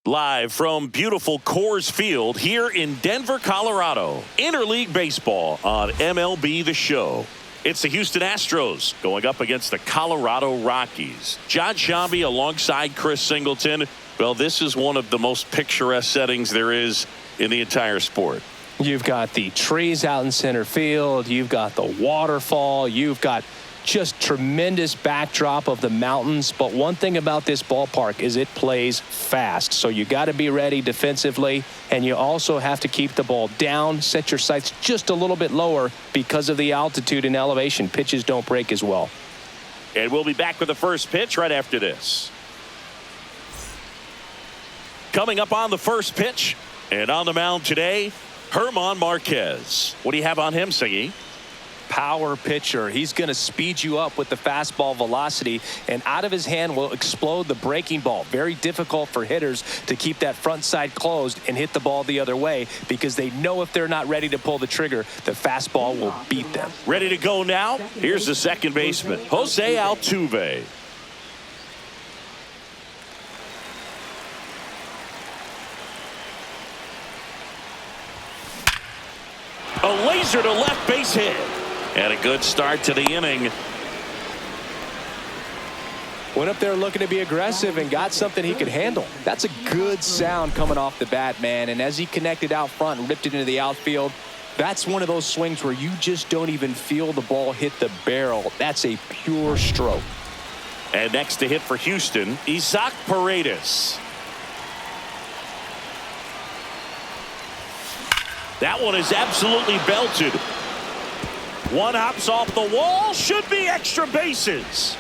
Live from beautiful Coors Field here in Denver, Colorado. Interleague baseball on MLB The Show. It's the Houston Astros going up against the Colorado Rockies. John Shambi alongside Chris Singleton. Well, this is one of the most picturesque settings there is in the entire sport. You've got the trees out in center field. You've got the waterfall. You've got just tremendous backdrop of the mountains. But one thing about this ballpark is it plays fast. So you got to be ready defensively, and you also have to keep the ball down, set your sights just a little bit lower because of the altitude and elevation. Pitches don't break as well. And we'll be back with the first pitch right after this. Coming up on the first pitch and on the mound today, German Marquez. What do you have on him, Siggy? Power pitcher. He's going to speed you up with the fastball velocity, and out of his hand will explode the breaking ball. Very difficult for hitters to keep that front side closed and hit the ball the other way, because they know if they're not ready to pull the trigger, the fastball will beat them. Ready to go now? Here's the second baseman, Jose Altuve. A laser to left base hit. And a good start to the inning. Went up there looking to be aggressive and got something he could handle. That's a good sound coming off the bat, man. And as he connected out front and ripped it into the outfield, that's one of those swings where you just don't even feel the ball hit the barrel. That's a pure stroke. And next to hit for Houston, Isaac Paredes. That one is absolutely belted. One hops off the wall. Should be extra bases.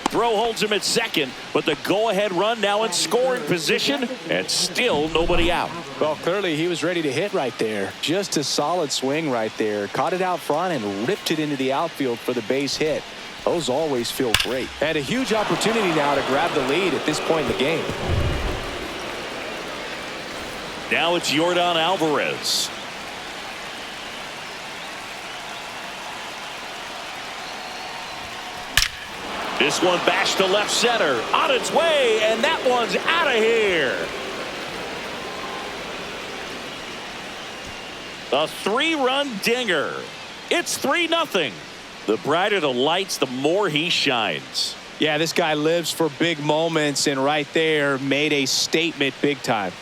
Throw holds him at second, but the go-ahead run now in scoring position, and still nobody out. Well, clearly he was ready to hit right there. Just a solid swing right there. Caught it out front and ripped it into the outfield for the base hit. Those always feel great. And a huge opportunity now to grab the lead at this point in the game. Now it's Yordan Alvarez. This one bashed to left center. On its way, and that one's out of here. A three-run dinger. It's 3-0. The brighter the lights, the more he shines. Yeah, this guy lives for big moments, and right there made a statement big time.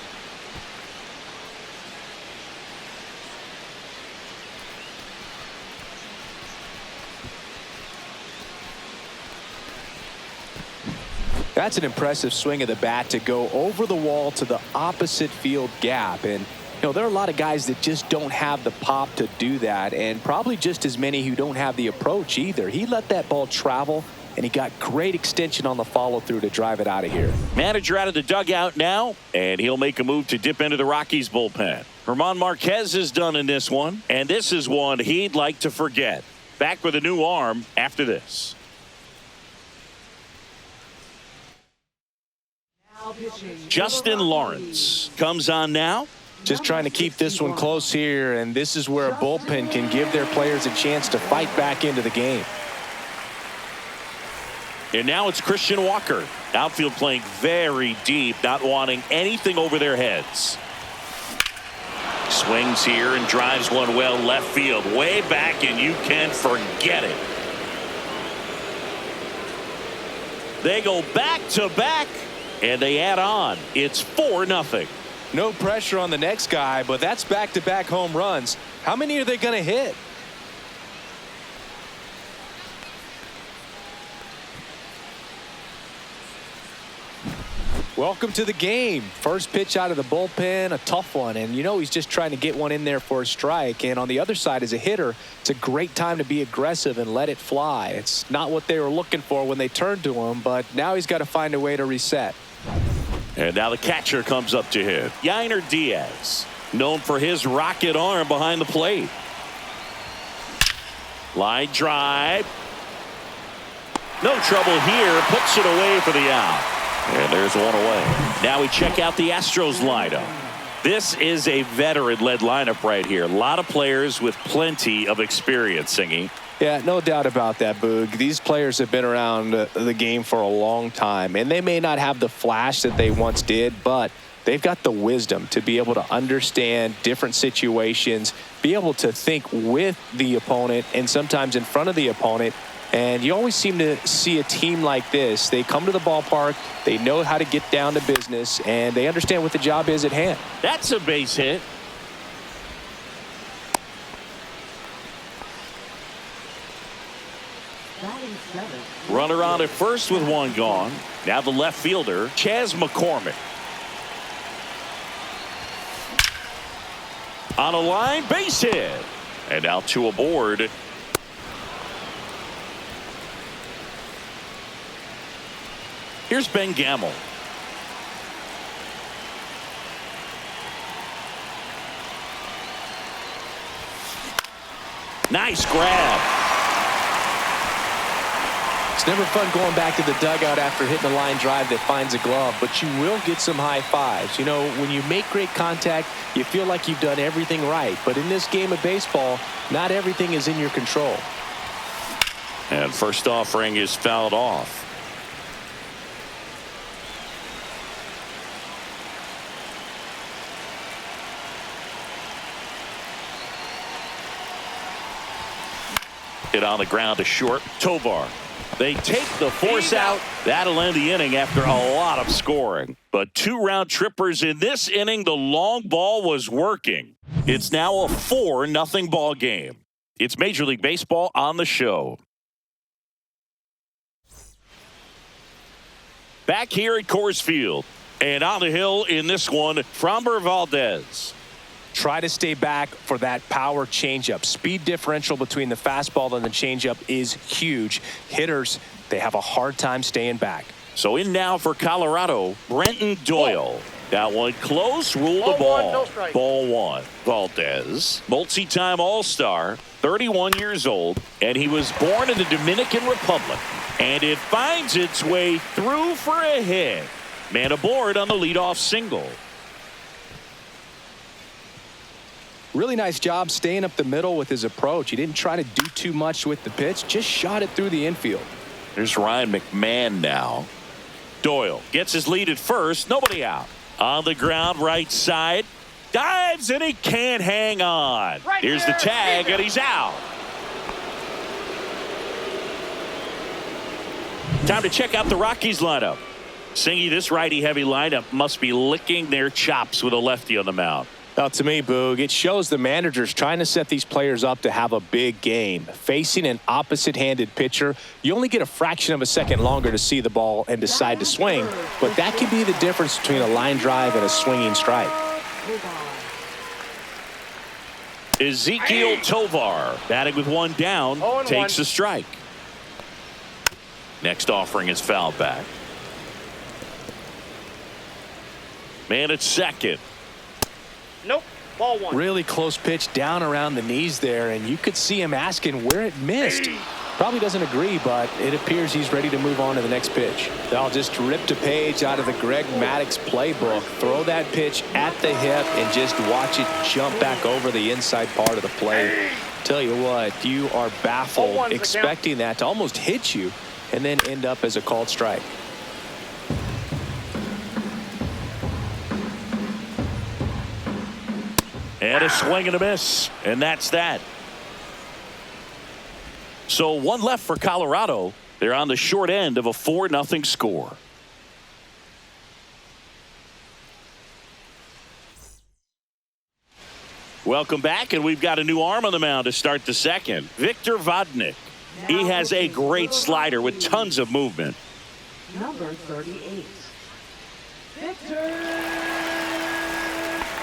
That's an impressive swing of the bat to go over the wall to the opposite field gap. And, you know, there are a lot of guys that just don't have the pop to do that, and probably just as many who don't have the approach either. He let that ball travel, and he got great extension on the follow-through to drive it out of here. Manager out of the dugout now, and he'll make a move to dip into the Rockies bullpen. German Marquez is done in this one, and this is one he'd like to forget. Back with a new arm after this. Justin Lawrence comes on now. Just trying to keep this one close here, and this is where a bullpen can give their players a chance to fight back into the game. And now it's Christian Walker. Outfield playing very deep, not wanting anything over their heads. Swings here and drives one well left field, way back, and you can forget it. They go back to back, and they add on. It's 4-0. No pressure on the next guy, but that's back-to-back home runs. How many are they going to hit? Welcome to the game. First pitch out of the bullpen, a tough one. And you know he's just trying to get one in there for a strike. And on the other side, as a hitter, it's a great time to be aggressive and let it fly. It's not what they were looking for when they turned to him, but now he's got to find a way to reset. And now the catcher comes up to hit. Yainer Diaz, known for his rocket arm behind the plate. Line drive. No trouble here. Puts it away for the out. And there's one away. Now we check out the Astros lineup. This is a veteran-led lineup right here. A lot of players with plenty of experience, Singy. Yeah, no doubt about that, Boog. These players have been around the game for a long time, and they may not have the flash that they once did, but they've got the wisdom to be able to understand different situations, be able to think with the opponent and sometimes in front of the opponent. And you always seem to see a team like this. They come to the ballpark, they know how to get down to business, and they understand what the job is at hand. That's a base hit. Runner on at first with one gone. Now the left fielder, Chas McCormick. On a line, base hit. And now two aboard. Here's Ben Gamel. Nice grab. It's never fun going back to the dugout after hitting a line drive that finds a glove, but you will get some high fives. You know, when you make great contact, you feel like you've done everything right. But in this game of baseball, not everything is in your control. And first offering is fouled off. Hit on the ground to short. Tovar. They take the force out. That'll end the inning after a lot of scoring. But two round trippers in this inning. The long ball was working. It's now a 4-0 ball game. It's Major League Baseball on the show. Back here at Coors Field. And on the hill in this one, Framber Valdez. Try to stay back for that power changeup. Speed differential between the fastball and the changeup is huge. Hitters, they have a hard time staying back. So in now for Colorado, Brenton Doyle. That one close, ruled the ball. No strike. Ball one. Valdez, multi-time All-Star, 31 years old, and he was born in the Dominican Republic. And it finds its way through for a hit. Man aboard on the leadoff single. Really nice job staying up the middle with his approach. He didn't try to do too much with the pitch, just shot it through the infield. There's Ryan McMahon now. Doyle gets his lead at first, nobody out. On the ground, right side. Dives, and he can't hang on. Here's the tag, and he's out. Time to check out the Rockies lineup. Singy, this righty-heavy lineup must be licking their chops with a lefty on the mound. Well, to me, Boog, it shows the managers trying to set these players up to have a big game. Facing an opposite-handed pitcher, you only get a fraction of a second longer to see the ball and decide to swing, but that can be the difference between a line drive and a swinging strike. Ezequiel Tovar, batting with one down, takes a strike. Next offering is fouled back. Man at second. Nope. Ball one. Really close pitch down around the knees there, and you could see him asking where it missed. Probably doesn't agree, but it appears he's ready to move on to the next pitch. They'll just rip a page out of the Greg Maddux playbook, throw that pitch at the hip, and just watch it jump back over the inside part of the plate. Tell you what, you are baffled expecting that to almost hit you and then end up as a called strike. And a swing and a miss, and that's that. So one left for Colorado. They're on the short end of a 4-0 score. Welcome back, and we've got a new arm on the mound to start the second. Victor Vodnik. He has a great slider with tons of movement. Number 38. Victor.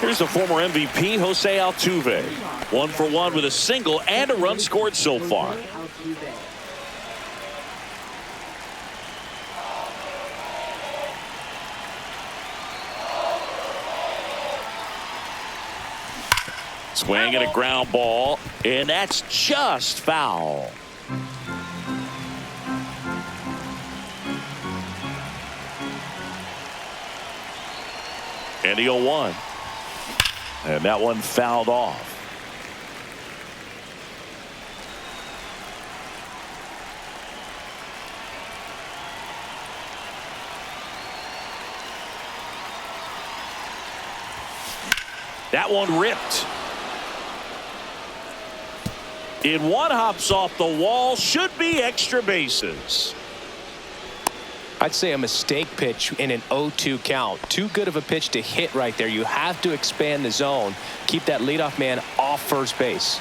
Here's the former MVP, Jose Altuve. 1-for-1 with a single and a run scored so far. Swing and a ground ball, and that's just foul. And the 0-1. And that one fouled off. That one ripped. In one hops off the wall. Should be extra bases. I'd say a mistake pitch in an 0-2 count. Too good of a pitch to hit right there. You have to expand the zone. Keep that leadoff man off first base.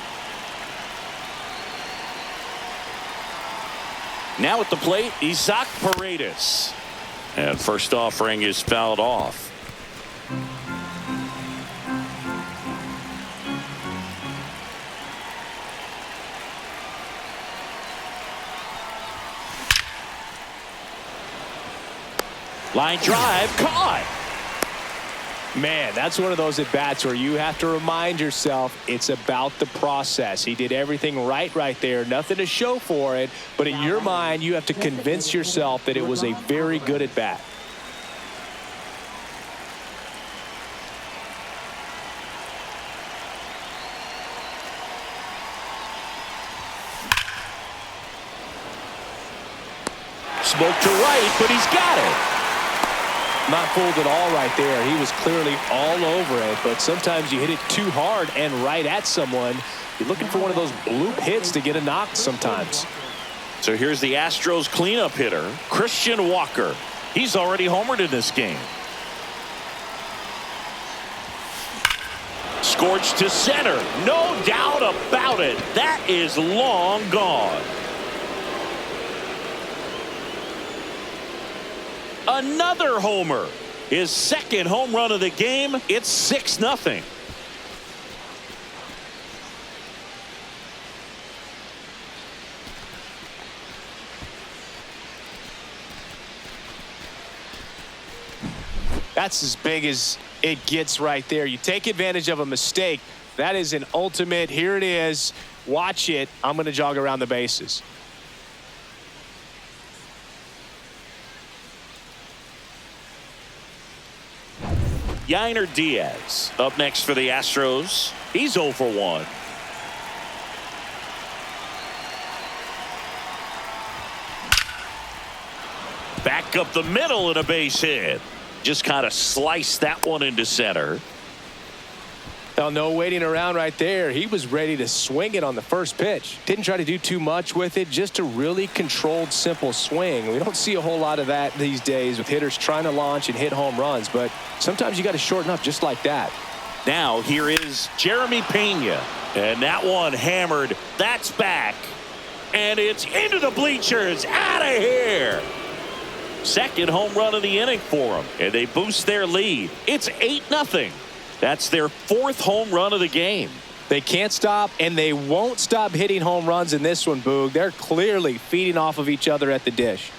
Now at the plate, Isaac Paredes. And first offering is fouled off. Line drive, caught. Man, that's one of those at-bats where you have to remind yourself it's about the process. He did everything right there. Nothing to show for it. But in your mind, you have to convince yourself that it was a very good at-bat. Smoke to right, but he's got it. Not fooled at all right there. He was clearly all over it, but sometimes you hit it too hard and right at someone. You're looking for one of those bloop hits to get a knock sometimes. So here's the Astros cleanup hitter, Christian Walker. He's already homered in this game. Scorched to center. No doubt about it. That is long gone. Another homer. His second home run of the game. It's 6-0. That's as big as it gets right there. You take advantage of a mistake. That is an ultimate. Here it is. Watch it. I'm going to jog around the bases. Yainer Diaz up next for the Astros. He's 0 for 1. Back up the middle and a base hit. Just kind of sliced that one into center. Now, no waiting around right there. He was ready to swing it on the first pitch. Didn't try to do too much with it. Just a really controlled, simple swing. We don't see a whole lot of that these days with hitters trying to launch and hit home runs. But sometimes you got to shorten up just like that. Now here is Jeremy Pena. And that one hammered. That's back. And it's into the bleachers. Out of here. Second home run of the inning for them. And they boost their lead. It's 8-0. That's their fourth home run of the game. They can't stop, and they won't stop hitting home runs in this one, Boog. They're clearly feeding off of each other at the dish.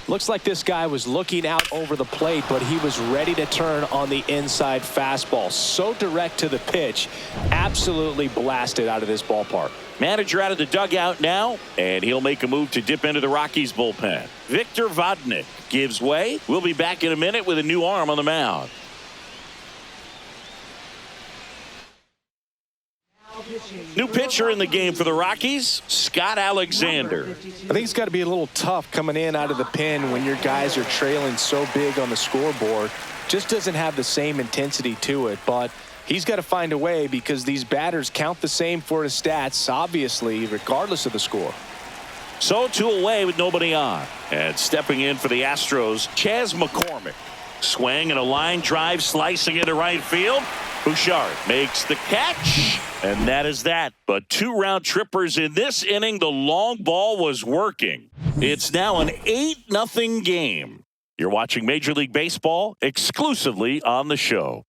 Looks like this guy was looking out over the plate, but he was ready to turn on the inside fastball. So direct to the pitch. Absolutely blasted out of this ballpark. Manager out of the dugout now, and he'll make a move to dip into the Rockies bullpen. Victor Vodnik gives way. We'll be back in a minute with a new arm on the mound. New pitcher in the game for the Rockies, Scott Alexander. I think it's got to be a little tough coming in out of the pen when your guys are trailing so big on the scoreboard. Just doesn't have the same intensity to it, but he's got to find a way because these batters count the same for his stats, obviously, regardless of the score. So 2 away with nobody on. And stepping in for the Astros, Chas McCormick. Swing and a line drive slicing into right field. Bouchard makes the catch. And that is that. But 2 round trippers in this inning. The long ball was working. It's now an 8-0 game. You're watching Major League Baseball exclusively on the show.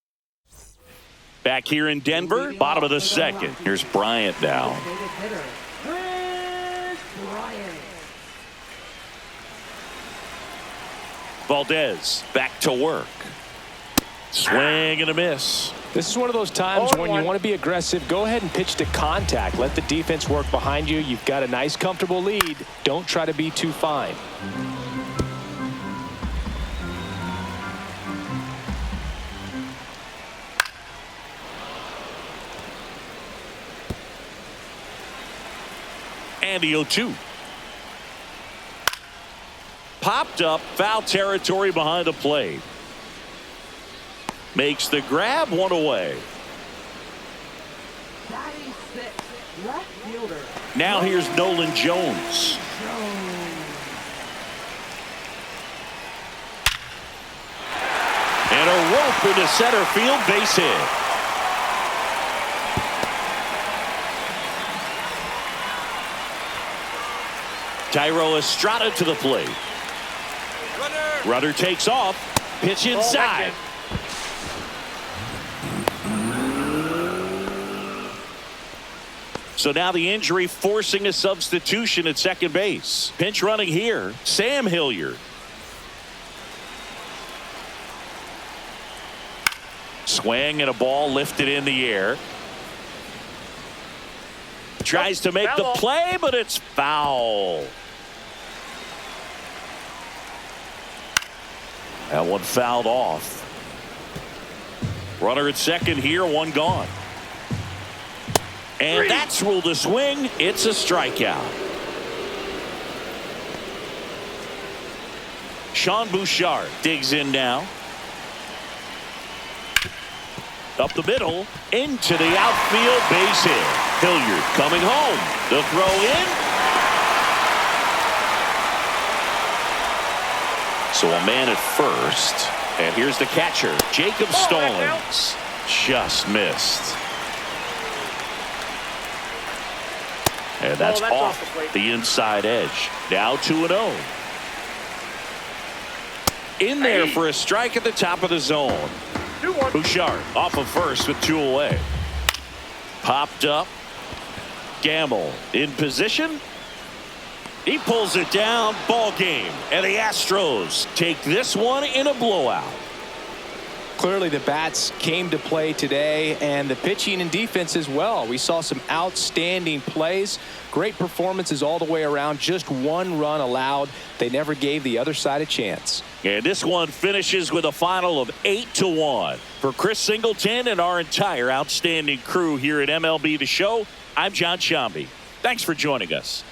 Back here in Denver, bottom of the second. Here's Bryant now. Valdez back to work. Swing and a miss. This is one of those times when you want to be aggressive. Go ahead and pitch to contact. Let the defense work behind you. You've got a nice, comfortable lead. Don't try to be too fine. And the 0-2. Popped up, foul territory behind the plate. Makes the grab, one away. Batting six, left fielder. Now here's Nolan Jones. And a rope into center field, base hit. Thairo Estrada to the plate. Runner takes off. Pitch inside. So now the injury forcing a substitution at second base. Pinch running here, Sam Hilliard. Swing and a ball lifted in the air. Tries to make the play, but it's foul. That one fouled off. Runner at second here, one gone. And that's ruled a swing. It's a strikeout. Sean Bouchard digs in now. Up the middle, into the outfield, base hit. Hilliard coming home. The throw in. So a man at first. And here's the catcher, Jacob Stallings. Just missed. And that's off the inside edge. Now 2-0. In there for a strike at the top of the zone. Bouchard off of first with 2 away. Popped up. Gamble in position. He pulls it down. Ball game. And the Astros take this one in a blowout. Clearly the bats came to play today, and the pitching and defense as well. We saw some outstanding plays. Great performances all the way around. Just 1 run allowed. They never gave the other side a chance. And this one finishes with a final of 8-1. For Chris Singleton and our entire outstanding crew here at MLB The Show, I'm John Shambi. Thanks for joining us.